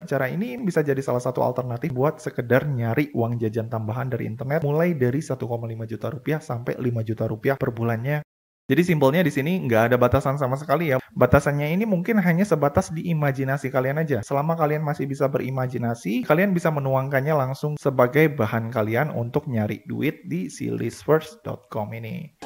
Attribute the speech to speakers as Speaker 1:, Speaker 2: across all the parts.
Speaker 1: cara ini bisa jadi salah satu alternatif buat sekedar nyari uang jajan tambahan dari internet mulai dari 1,5 juta rupiah sampai 5 juta rupiah per bulannya. Jadi simpelnya di sini nggak ada batasan sama sekali ya. Batasannya ini mungkin hanya sebatas di imajinasi kalian aja. Selama kalian masih bisa berimajinasi, kalian bisa menuangkannya langsung sebagai bahan kalian untuk nyari duit di si listfirst.com ini.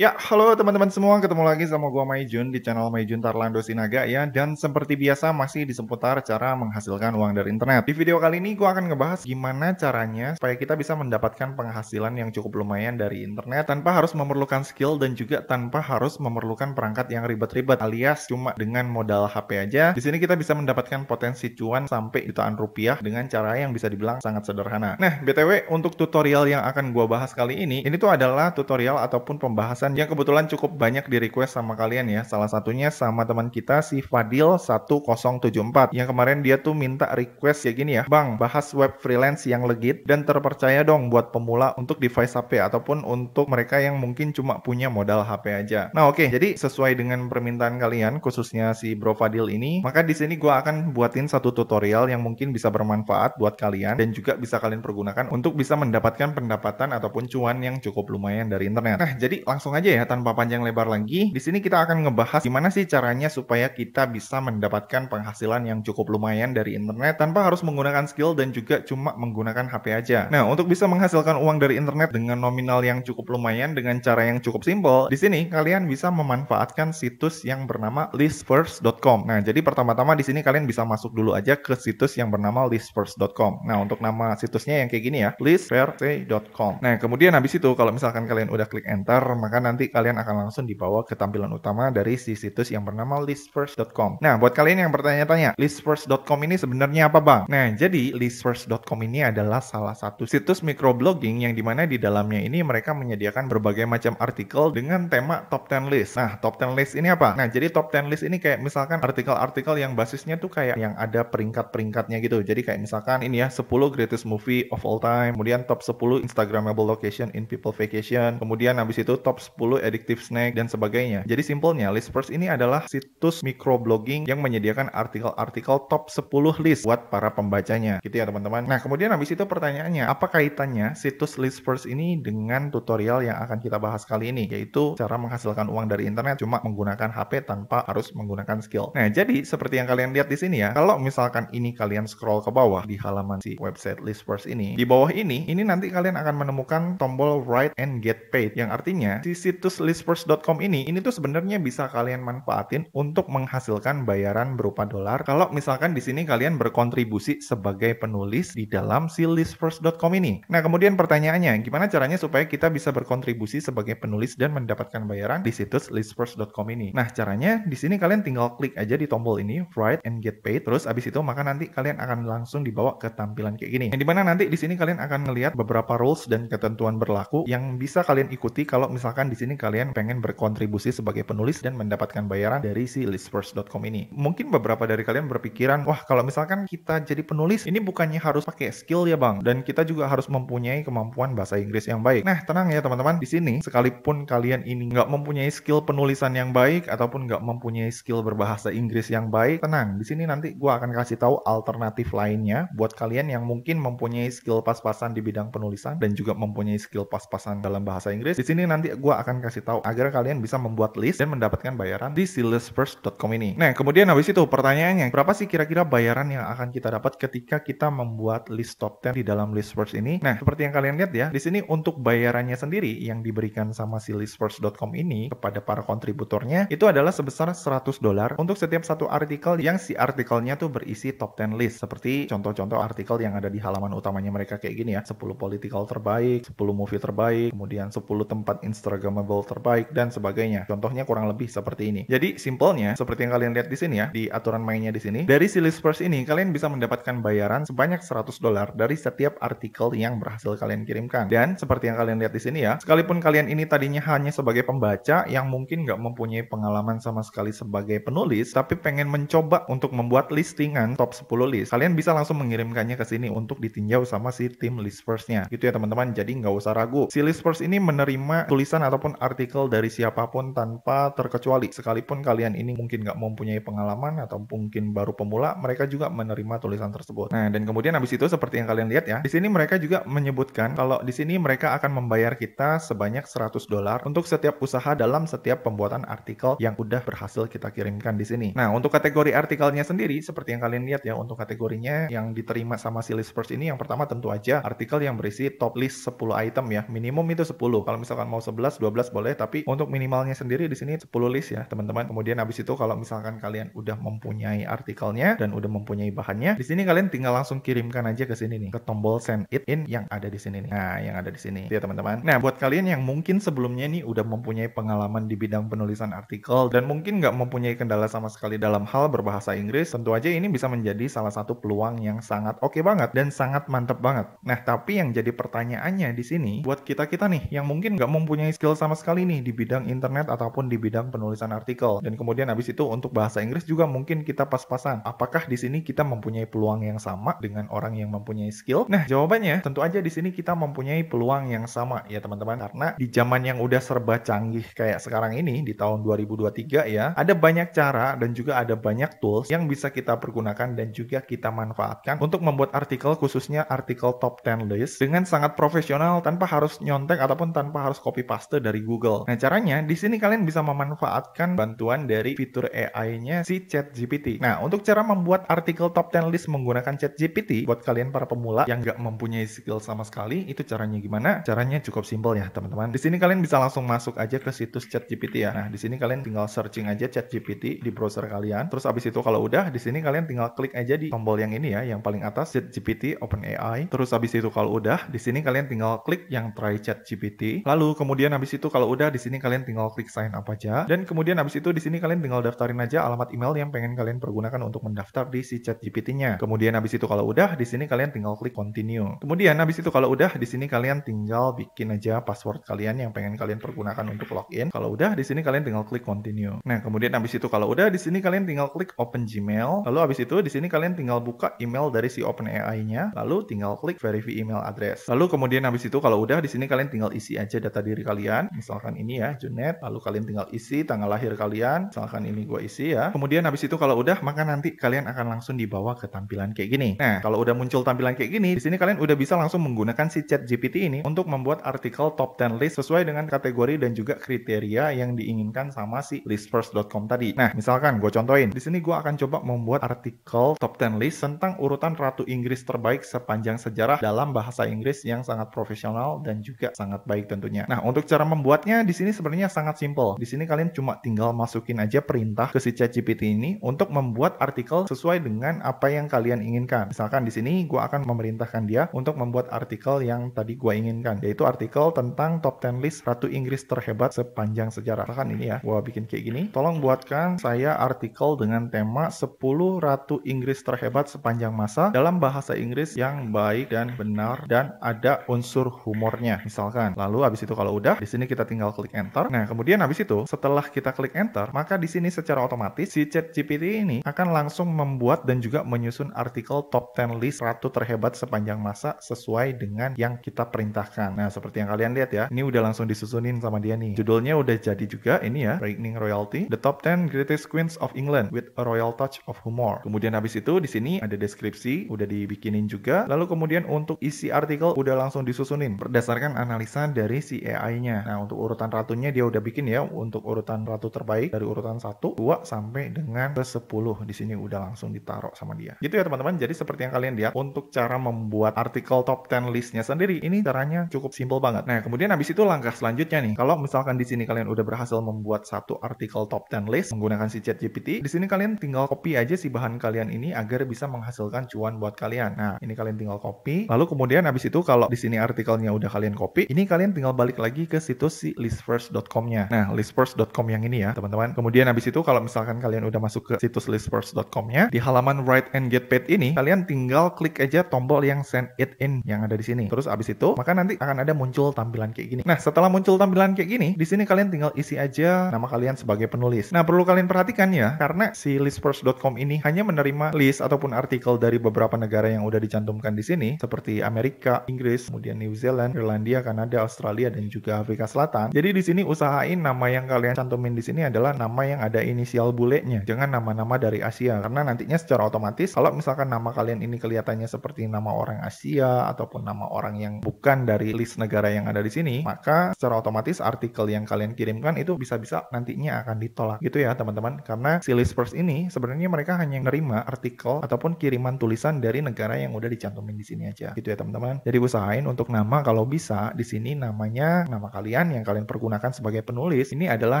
Speaker 1: Ya, halo teman-teman semua, ketemu lagi sama gua Maijun di channel Maijun Tarlando Sinaga ya. Dan seperti biasa masih di seputar cara menghasilkan uang dari internet. Di video kali ini gua akan ngebahas gimana caranya supaya kita bisa mendapatkan penghasilan yang cukup lumayan dari internet tanpa harus memerlukan skill dan juga tanpa harus memerlukan perangkat yang ribet-ribet, alias cuma dengan modal HP aja. Di sini kita bisa mendapatkan potensi cuan sampai jutaan rupiah dengan cara yang bisa dibilang sangat sederhana. Nah, BTW untuk tutorial yang akan gua bahas kali ini tuh adalah tutorial ataupun pembahasan yang kebetulan cukup banyak di request sama kalian ya. Salah satunya sama teman kita si Fadil 1074 yang kemarin dia tuh minta request kayak gini ya, Bang, bahas web freelance yang legit dan terpercaya dong buat pemula untuk device HP ataupun untuk mereka yang mungkin cuma punya modal HP aja. Nah, oke, jadi sesuai dengan permintaan kalian khususnya si Bro Fadil ini, maka di sini gua akan buatin satu tutorial yang mungkin bisa bermanfaat buat kalian dan juga bisa kalian pergunakan untuk bisa mendapatkan pendapatan ataupun cuan yang cukup lumayan dari internet. Nah, jadi langsung aja ya, tanpa panjang lebar lagi. Di sini kita akan ngebahas gimana sih caranya supaya kita bisa mendapatkan penghasilan yang cukup lumayan dari internet tanpa harus menggunakan skill dan juga cuma menggunakan HP aja. Nah, untuk bisa menghasilkan uang dari internet dengan nominal yang cukup lumayan dengan cara yang cukup simpel, di sini kalian bisa memanfaatkan situs yang bernama listfirst.com. Nah, jadi pertama-tama di sini kalian bisa masuk dulu aja ke situs yang bernama listfirst.com. Nah, untuk nama situsnya yang kayak gini ya, listfirst.com. Nah, kemudian habis itu kalau misalkan kalian udah klik enter, maka nanti kalian akan langsung dibawa ke tampilan utama dari si situs yang bernama listfirst.com. Nah, buat kalian yang bertanya-tanya, listfirst.com ini sebenarnya apa, Bang? Nah, jadi listfirst.com ini adalah salah satu situs microblogging yang dimana di dalamnya ini mereka menyediakan berbagai macam artikel dengan tema top 10 list. Nah, top 10 list ini apa? Nah, jadi top 10 list ini kayak misalkan artikel-artikel yang basisnya tuh kayak yang ada peringkat-peringkatnya gitu. Jadi kayak misalkan ini ya, 10 greatest movie of all time, kemudian top 10 Instagramable location in people vacation, kemudian habis itu top 10 addictive snack dan sebagainya. Jadi simpelnya Listfirst ini adalah situs microblogging yang menyediakan artikel-artikel top 10 list buat para pembacanya. Gitu ya teman-teman. Nah, kemudian habis itu pertanyaannya, apa kaitannya situs Listfirst ini dengan tutorial yang akan kita bahas kali ini, yaitu cara menghasilkan uang dari internet cuma menggunakan HP tanpa harus menggunakan skill. Nah, jadi seperti yang kalian lihat di sini ya, kalau misalkan ini kalian scroll ke bawah di halaman si website Listfirst ini, di bawah ini nanti kalian akan menemukan tombol write and get paid, yang artinya si situs listfirst.com ini tuh sebenarnya bisa kalian manfaatin untuk menghasilkan bayaran berupa dolar kalau misalkan di sini kalian berkontribusi sebagai penulis di dalam si listfirst.com ini. Nah, kemudian pertanyaannya, gimana caranya supaya kita bisa berkontribusi sebagai penulis dan mendapatkan bayaran di situs listfirst.com ini? Nah, caranya di sini kalian tinggal klik aja di tombol ini, write and get paid, terus abis itu maka nanti kalian akan langsung dibawa ke tampilan kayak gini. Yang dimana nanti di sini kalian akan melihat beberapa rules dan ketentuan berlaku yang bisa kalian ikuti kalau misalkan di sini kalian pengen berkontribusi sebagai penulis dan mendapatkan bayaran dari si listfirst.com ini. Mungkin beberapa dari kalian berpikiran, wah kalau misalkan kita jadi penulis, ini bukannya harus pakai skill ya Bang, dan kita juga harus mempunyai kemampuan bahasa Inggris yang baik. Nah, tenang ya teman-teman, di sini sekalipun kalian ini nggak mempunyai skill penulisan yang baik ataupun nggak mempunyai skill berbahasa Inggris yang baik, tenang, di sini nanti gue akan kasih tahu alternatif lainnya buat kalian yang mungkin mempunyai skill pas-pasan di bidang penulisan dan juga mempunyai skill pas-pasan dalam bahasa Inggris. Di sini nanti gue akan kasih tahu agar kalian bisa membuat list dan mendapatkan bayaran di si listfirst.com ini. Nah, kemudian habis itu pertanyaannya, berapa sih kira-kira bayaran yang akan kita dapat ketika kita membuat list top 10 di dalam listfirst ini? Nah, seperti yang kalian lihat ya, di sini untuk bayarannya sendiri yang diberikan sama si listfirst.com ini kepada para kontributornya itu adalah sebesar $100 untuk setiap satu artikel yang si artikelnya tuh berisi top 10 list. Seperti contoh-contoh artikel yang ada di halaman utamanya mereka kayak gini ya, 10 political terbaik, 10 movie terbaik, kemudian 10 tempat Instagramable terbaik dan sebagainya. Contohnya kurang lebih seperti ini. Jadi simpelnya seperti yang kalian lihat di sini ya, di aturan mainnya di sini, dari si listfirst ini kalian bisa mendapatkan bayaran sebanyak $100 dari setiap artikel yang berhasil kalian kirimkan. Dan seperti yang kalian lihat di sini ya, sekalipun kalian ini tadinya hanya sebagai pembaca yang mungkin nggak mempunyai pengalaman sama sekali sebagai penulis, tapi pengen mencoba untuk membuat listingan top 10 list, kalian bisa langsung mengirimkannya ke sini untuk ditinjau sama si tim listfirst-nya. Gitu ya teman-teman, jadi nggak usah ragu. Si listfirst ini menerima tulisan ataupun ataupun artikel dari siapapun tanpa terkecuali. Sekalipun kalian ini mungkin nggak mempunyai pengalaman atau mungkin baru pemula, mereka juga menerima tulisan tersebut. Nah, dan kemudian habis itu seperti yang kalian lihat ya, di sini mereka juga menyebutkan kalau di sini mereka akan membayar kita sebanyak $100 untuk setiap usaha dalam setiap pembuatan artikel yang udah berhasil kita kirimkan di sini. Nah, untuk kategori artikelnya sendiri, seperti yang kalian lihat ya, untuk kategorinya yang diterima sama si Listverse ini, yang pertama tentu aja artikel yang berisi top list 10 item ya, minimum itu 10. Kalau misalkan mau 11, 12 boleh, tapi untuk minimalnya sendiri di sini 10 list ya, teman-teman. Kemudian habis itu kalau misalkan kalian udah mempunyai artikelnya dan udah mempunyai bahannya, di sini kalian tinggal langsung kirimkan aja ke sini nih, ke tombol send it in yang ada di sini nih. Nah, yang ada di sini ya teman-teman. Nah, buat kalian yang mungkin sebelumnya nih udah mempunyai pengalaman di bidang penulisan artikel dan mungkin nggak mempunyai kendala sama sekali dalam hal berbahasa Inggris, tentu aja ini bisa menjadi salah satu peluang yang sangat oke banget dan sangat mantep banget. Nah, tapi yang jadi pertanyaannya di sini buat kita-kita nih yang mungkin nggak mempunyai skill sama sekali nih di bidang internet ataupun di bidang penulisan artikel. Dan kemudian habis itu untuk bahasa Inggris juga mungkin kita pas-pasan. Apakah di sini kita mempunyai peluang yang sama dengan orang yang mempunyai skill? Nah, jawabannya tentu aja di sini kita mempunyai peluang yang sama ya teman-teman, karena di zaman yang udah serba canggih kayak sekarang ini di tahun 2023 ya, ada banyak cara dan juga ada banyak tools yang bisa kita pergunakan dan juga kita manfaatkan untuk membuat artikel, khususnya artikel top 10 list dengan sangat profesional tanpa harus nyontek ataupun tanpa harus copy paste dari Google. Nah, caranya di sini kalian bisa memanfaatkan bantuan dari fitur AI-nya si ChatGPT. Nah, untuk cara membuat artikel top 10 list menggunakan ChatGPT, buat kalian para pemula yang nggak mempunyai skill sama sekali, itu caranya gimana? Caranya cukup simpel ya, teman-teman. Di sini kalian bisa langsung masuk aja ke situs ChatGPT ya. Nah, di sini kalian tinggal searching aja ChatGPT di browser kalian. Terus abis itu kalau udah, di sini kalian tinggal klik aja di tombol yang ini ya, yang paling atas ChatGPT OpenAI. Terus abis itu kalau udah, di sini kalian tinggal klik yang try ChatGPT. Lalu kemudian abis itu kalau udah, di sini kalian tinggal klik sign up aja. Dan kemudian abis itu di sini kalian tinggal daftarin aja alamat email yang pengen kalian pergunakan untuk mendaftar di si ChatGPT-nya. Kemudian abis itu kalau udah, di sini kalian tinggal klik continue. Kemudian abis itu kalau udah, di sini kalian tinggal bikin aja password kalian yang pengen kalian pergunakan untuk login. Kalau udah, di sini kalian tinggal klik continue. Nah, kemudian abis itu kalau udah, di sini kalian tinggal klik open Gmail. Lalu abis itu di sini kalian tinggal buka email dari si OpenAI-nya. Lalu tinggal klik verify email address. Lalu kemudian abis itu kalau udah, di sini kalian tinggal isi aja data diri kalian. Misalkan ini ya, Junet. Lalu kalian tinggal isi tanggal lahir kalian. Misalkan ini gue isi ya. Kemudian abis itu kalau udah, maka nanti kalian akan langsung dibawa ke tampilan kayak gini. Nah, kalau udah muncul tampilan kayak gini, di sini kalian udah bisa langsung menggunakan si ChatGPT ini untuk membuat artikel top 10 list sesuai dengan kategori dan juga kriteria yang diinginkan sama si listverse.com tadi. Nah, misalkan gue contohin, di sini gue akan coba membuat artikel top 10 list tentang urutan Ratu Inggris terbaik sepanjang sejarah dalam bahasa Inggris yang sangat profesional dan juga sangat baik tentunya. Nah, untuk cara membuatnya di sini sebenarnya sangat simple. Di sini kalian cuma tinggal masukin aja perintah ke si ChatGPT ini untuk membuat artikel sesuai dengan apa yang kalian inginkan. Misalkan di sini gue akan memerintahkan dia untuk membuat artikel yang tadi gue inginkan, yaitu artikel tentang top 10 list Ratu Inggris terhebat sepanjang sejarah. Misalkan ini ya, gue bikin kayak gini. Tolong buatkan saya artikel dengan tema 10 Ratu Inggris terhebat sepanjang masa dalam bahasa Inggris yang baik dan benar dan ada unsur humornya. Misalkan. Lalu habis itu kalau udah, di sini kita tinggal klik enter. Nah, kemudian habis itu setelah kita klik enter, maka di sini secara otomatis si ChatGPT ini akan langsung membuat dan juga menyusun artikel top 10 list ratu terhebat sepanjang masa sesuai dengan yang kita perintahkan. Nah, seperti yang kalian lihat ya, ini udah langsung disusunin sama dia nih. Judulnya udah jadi juga ini ya, Reigning Royalty, The Top 10 Greatest Queens of England with a Royal Touch of Humor. Kemudian habis itu di sini ada deskripsi, udah dibikinin juga. Lalu kemudian untuk isi artikel udah langsung disusunin berdasarkan analisa dari si AI-nya. Nah, untuk urutan ratunya dia udah bikin ya, untuk urutan ratu terbaik dari urutan 1, 2 sampai dengan ke 10. Di sini udah langsung ditaruh sama dia. Gitu ya teman-teman. Jadi seperti yang kalian lihat, untuk cara membuat artikel top 10 listnya sendiri, ini caranya cukup simple banget. Nah, kemudian habis itu langkah selanjutnya nih. Kalau misalkan di sini kalian udah berhasil membuat satu artikel top 10 list menggunakan si ChatGPT, di sini kalian tinggal copy aja si bahan kalian ini agar bisa menghasilkan cuan buat kalian. Nah, ini kalian tinggal copy. Lalu kemudian habis itu kalau di sini artikelnya udah kalian copy, ini kalian tinggal balik lagi ke situs si listverse.com-nya. Nah, listverse.com yang ini ya, teman-teman. Kemudian habis itu kalau misalkan kalian udah masuk ke situs listverse.com-nya, di halaman write and get paid ini, kalian tinggal klik aja tombol yang send it in yang ada di sini. Terus abis itu, maka nanti akan ada muncul tampilan kayak gini. Nah, setelah muncul tampilan kayak gini, di sini kalian tinggal isi aja nama kalian sebagai penulis. Nah, perlu kalian perhatikan ya, karena si listverse.com ini hanya menerima list ataupun artikel dari beberapa negara yang udah dicantumkan di sini, seperti Amerika, Inggris, kemudian New Zealand, Irlandia, Kanada, Australia, dan juga Afrika Selatan. Jadi di sini usahain nama yang kalian cantumin di sini adalah nama yang ada inisial bulenya, jangan nama-nama dari Asia, karena nantinya secara otomatis kalau misalkan nama kalian ini kelihatannya seperti nama orang Asia ataupun nama orang yang bukan dari list negara yang ada di sini, maka secara otomatis artikel yang kalian kirimkan itu bisa-bisa nantinya akan ditolak gitu ya teman-teman, karena si listpers ini sebenarnya mereka hanya nerima artikel ataupun kiriman tulisan dari negara yang udah dicantumin di sini aja gitu ya teman-teman. Jadi usahain untuk nama kalau bisa di sini namanya, nama kalian yang kalian pergunakan sebagai penulis ini adalah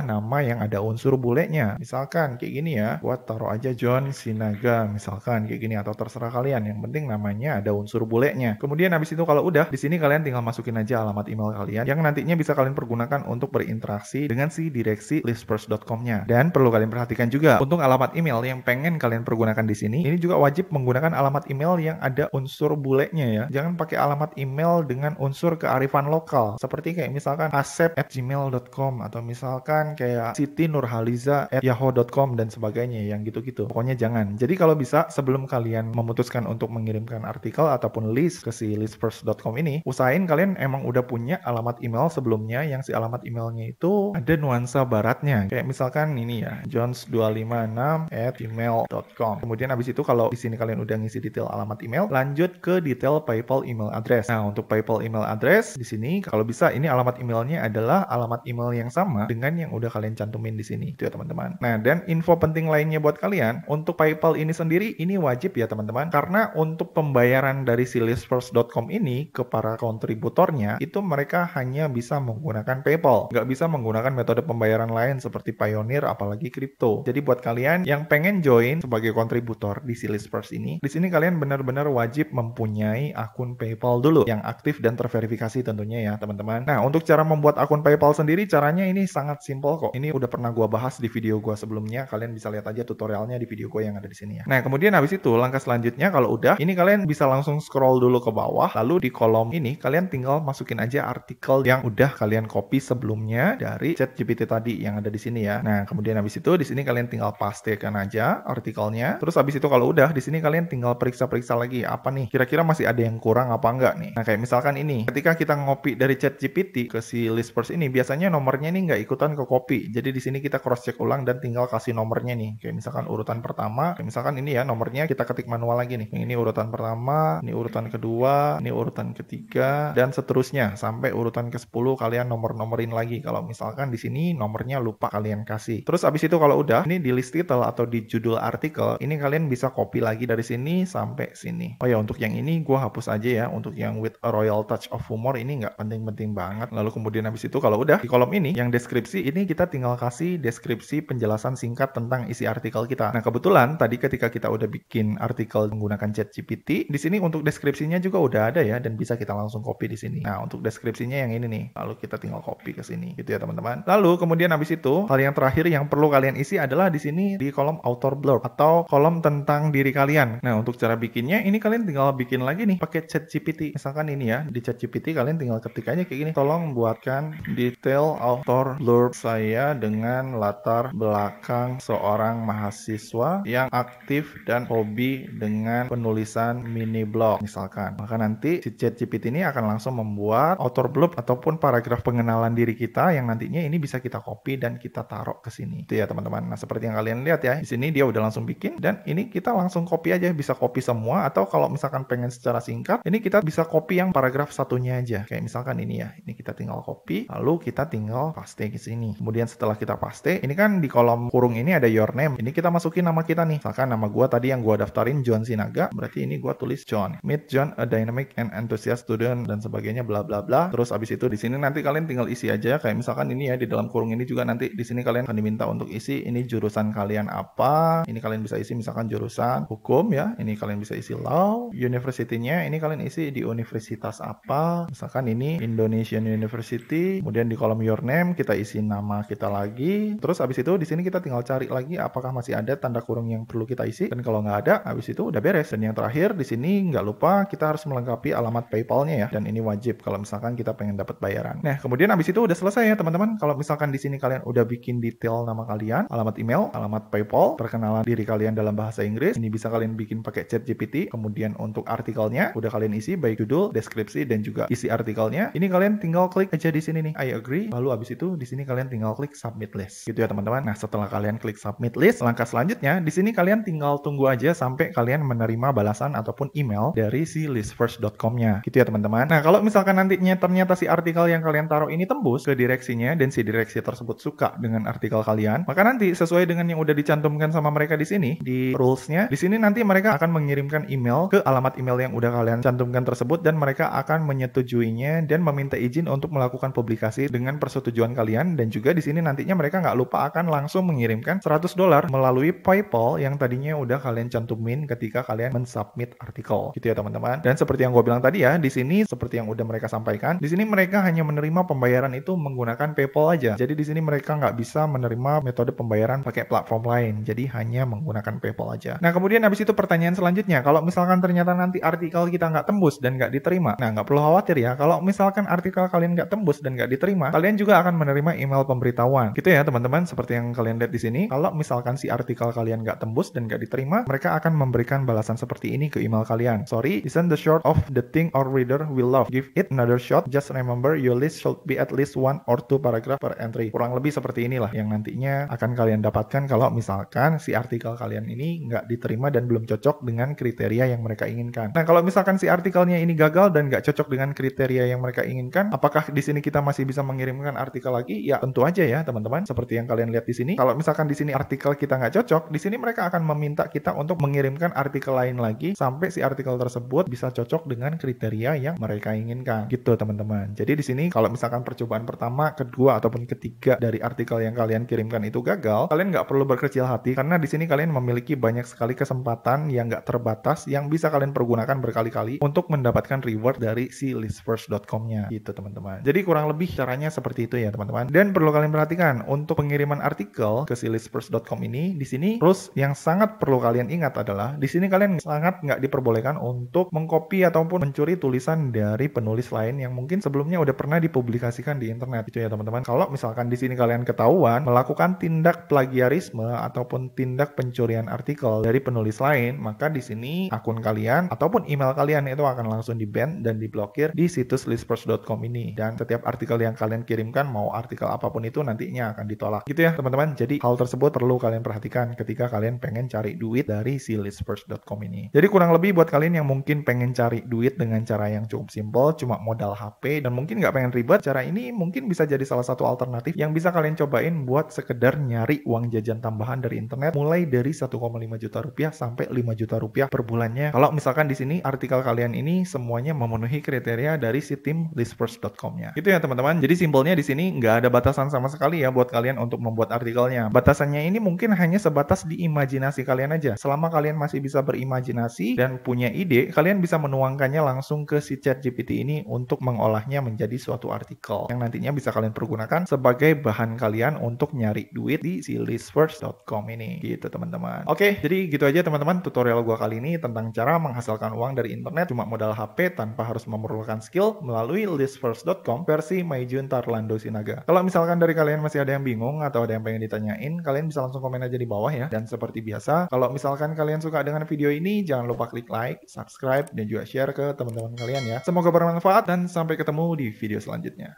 Speaker 1: nama yang ada unsur bulenya. Misalkan kayak gini ya, buat taruh aja John Sinaga misalkan kayak gini, atau terserah kalian, yang penting namanya ada unsur bulenya. Kemudian habis itu kalau udah di sini kalian tinggal masukin aja alamat email kalian yang nantinya bisa kalian pergunakan untuk berinteraksi dengan si direksi listpers.com-nya. Dan perlu kalian perhatikan juga untuk alamat email yang pengen kalian pergunakan di sini, ini juga wajib menggunakan alamat email yang ada unsur bulenya ya. Jangan pakai alamat email dengan unsur kearifan lokal seperti kayak misalkan asep@gmail.com atau misalkan kayak sitinurhaliza@yahoo.com dan sebagainya yang gitu-gitu. Pokoknya jangan. Jadi kalau bisa sebelum kalian memutuskan untuk mengirimkan artikel ataupun list ke si listpers.com ini, usahain kalian emang udah punya alamat email sebelumnya yang si alamat emailnya itu ada nuansa baratnya. Kayak misalkan ini ya, jones256@gmail.com. Kemudian habis itu kalau di sini kalian udah ngisi detail alamat email, lanjut ke detail PayPal email address. Nah, untuk PayPal email address di sini kalau bisa ini alamat emailnya adalah alamat email yang sama dengan yang udah kalian cantumin di sini. Itu ya teman-teman. Nah, dan info penting lainnya buat kalian, untuk PayPal ini sendiri ini wajib ya teman-teman, karena untuk pembayaran dari si listpers.com ini ke para kontributornya itu mereka hanya bisa menggunakan PayPal, nggak bisa menggunakan metode pembayaran lain seperti Payoneer apalagi kripto. Jadi buat kalian yang pengen join sebagai kontributor di si listpers ini, di sini kalian benar-benar wajib mempunyai akun PayPal dulu yang aktif dan terverifikasi tentunya ya teman-teman. Nah, untuk cara membuat akun PayPal sendiri caranya ini sangat simple kok. Ini udah pernah gua bahas di video gua sebelumnya, kalian bisa lihat aja tutorialnya di video gua yang ada di sini ya. Nah, kemudian habis itu langkah selanjutnya kalau udah, ini kalian bisa langsung scroll dulu ke bawah, lalu di kolom ini kalian tinggal masukin aja artikel yang udah kalian copy sebelumnya dari ChatGPT tadi yang ada di sini ya. Nah, kemudian habis itu di sini kalian tinggal pastekan aja artikelnya. Terus habis itu kalau udah di sini kalian tinggal periksa-periksa lagi apa nih kira-kira masih ada yang kurang apa enggak nih. Nah, kayak misalkan ini, ketika kita ngopi dari ChatGPT ke si listpers ini biasanya nomornya ini nggak ikutan ke copy. Jadi di sini kita cross check ulang dan tinggal kasih nomornya nih. Kayak misalkan urutan pertama, kayak misalkan ini ya nomornya kita ketik manual lagi nih. Ini urutan pertama, ini urutan kedua, ini urutan ketiga dan seterusnya sampai urutan ke-10 kalian nomor-nomorin lagi kalau misalkan di sini nomornya lupa kalian kasih. Terus abis itu kalau udah ini di list title atau di judul artikel, ini kalian bisa copy lagi dari sini sampai sini. Oh ya, untuk yang ini gua hapus aja ya. Untuk yang with a royal touch of humor ini nggak penting-penting banget. Lalu kemudian habis itu kalau udah di kolom ini yang deskripsi ini kita tinggal kasih deskripsi penjelasan singkat tentang isi artikel kita. Nah, kebetulan tadi ketika kita udah bikin artikel menggunakan ChatGPT, di sini untuk deskripsinya juga udah ada ya dan bisa kita langsung copy di sini. Nah, untuk deskripsinya yang ini nih. Lalu kita tinggal copy ke sini gitu ya teman-teman. Lalu kemudian habis itu hal yang terakhir yang perlu kalian isi adalah di sini di kolom author blurb atau kolom tentang diri kalian. Nah, untuk cara bikinnya ini kalian tinggal bikin lagi nih pakai ChatGPT. Misalkan ini ya, di ChatGPT kalian tinggal ketik aja kayak gini. Tolong buatkan detail author blurb saya dengan latar belakang seorang mahasiswa yang aktif dan hobi dengan penulisan mini blog misalkan. Maka nanti si ChatGPT ini akan langsung membuat author blurb ataupun paragraf pengenalan diri kita yang nantinya ini bisa kita copy dan kita taruh ke sini. Itu ya teman-teman. Nah, seperti yang kalian lihat ya, di sini dia udah langsung bikin dan ini kita langsung copy aja, bisa copy semua atau kalau misalkan pengen secara singkat, ini kita bisa copy yang paragraf satunya aja. Kayak misalkan ini ya, ini kita tinggal copy, lalu kita tinggal paste ke sini. Kemudian setelah kita paste, ini kan di kolom kurung ini ada your name. Ini kita masukin nama kita nih. Misalkan nama gua tadi yang gua daftarin John Sinaga, berarti ini gua tulis John. Meet John, a dynamic and enthusiast student dan sebagainya bla bla bla. Terus abis itu di sini nanti kalian tinggal isi aja kayak misalkan ini ya, di dalam kurung ini juga nanti di sini kalian akan diminta untuk isi ini jurusan kalian apa. Ini kalian bisa isi misalkan jurusan hukum ya. Ini kalian bisa isi law. University-nya ini kalian isi di universitas apa. Misalkan ini Indonesian University. Kemudian di kolom your name kita isi nama kita lagi. Terus abis itu di sini kita tinggal cari lagi apakah masih ada tanda kurung yang perlu kita isi. Dan kalau nggak ada, abis itu udah beres. Dan yang terakhir di sini nggak lupa kita harus melengkapi alamat PayPal-nya ya. Dan ini wajib kalau misalkan kita pengen dapat bayaran. Nah, kemudian abis itu udah selesai ya teman-teman. Kalau misalkan di sini kalian udah bikin detail nama kalian, alamat email, alamat PayPal, perkenalan diri kalian dalam bahasa Inggris, ini bisa kalian bikin pakai ChatGPT. Kemudian untuk artikelnya udah kalian isi baik judul, deskripsi dan juga isi artikelnya. Ini kalian tinggal klik aja di sini nih, I agree. Lalu abis itu di sini kalian tinggal klik submit list. Gitu ya teman-teman. Nah, setelah kalian klik submit list, langkah selanjutnya di sini kalian tinggal tunggu aja sampai kalian menerima balasan ataupun email dari si listfirst.com-nya. Gitu ya teman-teman. Nah, kalau misalkan nantinya ternyata si artikel yang kalian taruh ini tembus ke direksinya dan si direksi tersebut suka dengan artikel kalian, maka nanti sesuai dengan yang udah dicantumkan sama mereka di sini di rules-nya, di sini nanti mereka akan mengirimkan email ke alamat email yang udah kalian cantumkan tersebut dan mereka akan menyetujuinya dan meminta izin untuk melakukan publikasi dengan persetujuan kalian, dan juga di sini nantinya mereka nggak lupa akan langsung mengirimkan $100 melalui PayPal yang tadinya udah kalian cantumin ketika kalian mensubmit artikel. Gitu ya teman-teman. Dan seperti yang gue bilang tadi ya, di sini seperti yang udah mereka sampaikan, di sini mereka hanya menerima pembayaran itu menggunakan PayPal aja. Jadi di sini mereka nggak bisa menerima metode pembayaran pakai platform lain. Jadi hanya menggunakan PayPal aja. Nah, kemudian habis itu pertanyaan selanjutnya, kalau misalkan ternyata nanti artikel kita nggak tembus dan nggak diterima, nah nggak perlu khawatir ya. Kalau misalkan artikel kalian nggak tembus dan nggak diterima, kalian juga akan menerima email pemberitahuan. Gitu ya teman-teman, seperti yang kalian lihat di sini. Kalau misalkan si artikel kalian nggak tembus dan nggak diterima, mereka akan memberikan balasan seperti ini ke email kalian. Sorry, isn't the short of the thing our reader will love. Give it another shot. Just remember your list should be at least 1 or 2 paragraph per entry. Kurang lebih seperti inilah yang nantinya akan kalian dapatkan kalau misalkan si artikel kalian ini nggak diterima dan belum cocok dengan kriteria yang mereka inginkan. Nah, kalau misalkan si artikelnya ini gagal dan nggak cocok dengan kriteria yang mereka inginkan, apakah di sini kita masih bisa mengirimkan artikel lagi? Ya, tentu aja ya teman-teman. Seperti yang kalian lihat di sini. Kalau misalkan di sini artikel kita nggak cocok, di sini mereka akan meminta kita untuk mengirimkan artikel lain lagi sampai si artikel tersebut bisa cocok dengan kriteria yang mereka inginkan. Gitu teman-teman. Jadi di sini kalau misalkan percobaan pertama, kedua ataupun ketiga dari artikel yang kalian kirimkan itu gagal, kalian nggak perlu berkecil hati karena di sini kalian memiliki banyak sekali kesempatan yang nggak terbatas yang bisa kalian pergunakan berkali-kali untuk mendapatkan reward dari si listfirst.com-nya. Gitu teman-teman. Jadi kurang lebih caranya seperti itu ya teman-teman. Dan perlu kalian perhatikan untuk pengiriman artikel ke si listfirst.com ini, di sini rules yang sangat perlu kalian ingat adalah di sini kalian sangat nggak diperbolehkan untuk mengcopy ataupun mencuri tulisan dari penulis lain yang mungkin sebelumnya udah pernah dipublikasikan di internet. Itu ya teman-teman. Kalau misalkan di sini kalian ketahuan melakukan tindak plagiarisme ataupun tindak pencurian artikel dari penulis lain, maka di sini akun kalian ataupun email kalian itu akan langsung di-ban dan diblokir di situs listfirst.com ini. Dan setiap artikel yang kalian kirimkan, mau artikel apapun itu nantinya akan ditolak. Gitu ya teman-teman. Jadi hal tersebut perlu kalian perhatikan ketika kalian pengen cari duit dari si listfirst.com ini. Jadi kurang lebih buat kalian yang mungkin pengen cari duit dengan cara yang cukup simple, cuma modal HP dan mungkin nggak pengen ribet, cara ini mungkin bisa jadi salah satu alternatif yang bisa kalian cobain buat sekedar nyari uang jajan tambahan dari internet mulai dari 1,5 juta rupiah sampai 5 juta rupiah per bulannya. Kalau misalkan di sini artikel kalian ini semuanya memenuhi kriteria dari si tim listfirst.com-nya. Itu ya teman-teman. Jadi simpelnya di sini nggak ada batasan sama sekali ya buat kalian untuk membuat artikelnya. Batasannya ini mungkin hanya sebatas di imajinasi kalian aja. Selama kalian masih bisa berimajinasi dan punya ide, kalian bisa menuangkannya langsung ke si ChatGPT ini untuk mengolahnya menjadi suatu artikel yang nantinya bisa kalian pergunakan sebagai bahan kalian untuk nyari duit di si listfirst.com ini. Gitu teman-teman. Oke, jadi gitu aja teman-teman tutorial gua kali ini tentang cara menghasilkan uang dari internet cuma modal HP tanpa harus memerlukan skill melalui listfirst.com versi Maijun Tarlando Sinaga. Kalau misalkan dari kalian masih ada yang bingung atau ada yang pengen ditanyain, kalian bisa langsung komen aja di bawah ya. Dan seperti biasa, kalau misalkan kalian suka dengan video ini, jangan lupa klik like, subscribe, dan juga share ke teman-teman kalian ya. Semoga bermanfaat dan sampai ketemu di video selanjutnya.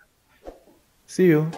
Speaker 1: See you!